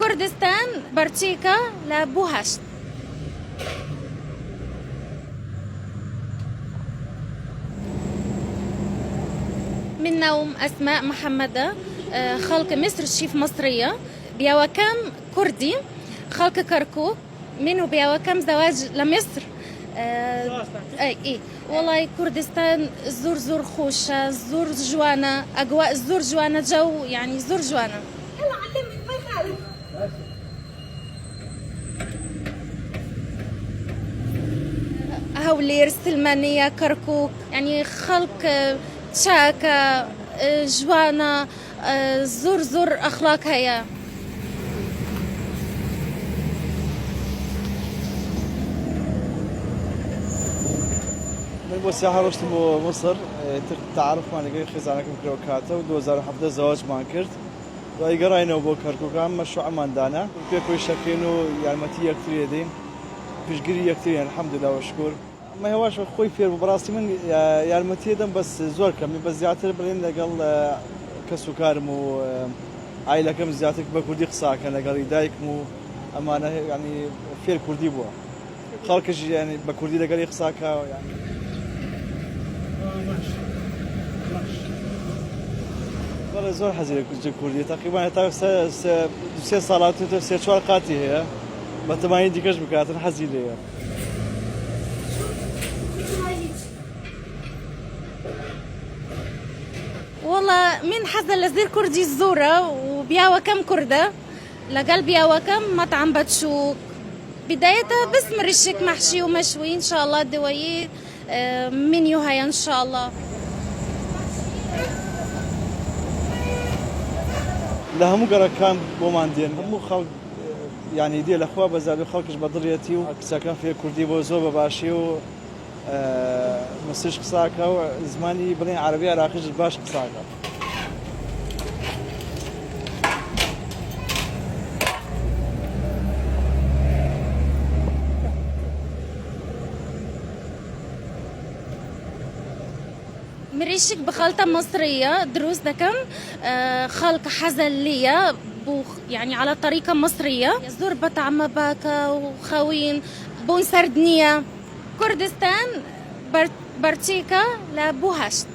كردستان برتيكا لبوهشت. من نوم أسماء محمدة، خلق مصر الشيف مصرية، بيوكم كردي، خلق كركوك منه بيوكم زواج لمصر. اي والله كردستان زور خوشة، زور جوانا، أجواء زور جوانا، جو يعني زور جوانا. يلا علمك ما يخالف. هولير، سلمانية، كركوك، يعني خلق شاكا، جوانا، زور أخلاق هيا. بۆ سیاحە ڕۆشتم بۆ مەسر، تعارفمان لەگەڵ خێزانەکەم کرۆ کاتە و 2017 زەواجمان کرد. دوای گەڕاینەوە بۆ کەرکووکان مەشروعماندانە، پێکۆی شەکرێن و یارمەتی یەکتری دەدەین، پشتگیری یەکتری الحەمدوللا وشکر. ئەمە هێواش خۆی فێر بوو، بەڕاستی من یارمەتی دەدەم بەس زۆر کەمی، بەس زیاتر بڵێن لەگەڵ کەس و کارم و عایلەکەم زیاتر بە کوردی قساکەن، لەگەڵی دایکم و ئەمانە ینی فێر کوردی بووە. خەڵکیش ینی بە کوردی لەگەڵی قساکە ینی والله زۆر حەزی لە کوردی، تقریبان هەتا سێ ساڵات سێ چوار قاتی هەیە، بەتەمانی دیکەش بکاتن حەزی لێیە. والله من حزة لزير كردي الزورة وبياوكم كردة لقال بياوكم مطعم بتشوك، بدايتها باسم رشك محشي ومشوي إن شاء الله دوائي منيو هاي إن شاء الله. لە هەموو گەڕەکان بۆمان دێن، هەموو خەڵک یعنی دێ لەخوا بەزاری خەڵکش بە دڵێتی و کچەکان فێر کوردی بۆ زۆر بەباشی و مسیش قساکە و زمانی بڵێن عەرەبی عێراقیش باش قساکە. مريشك بخلطة مصرية دروس دكم، خلق حزلية يعني على طريقة مصرية، زور بطعمة باكا وخوين بون سردنية. كردستان برتيكا لبوهشت.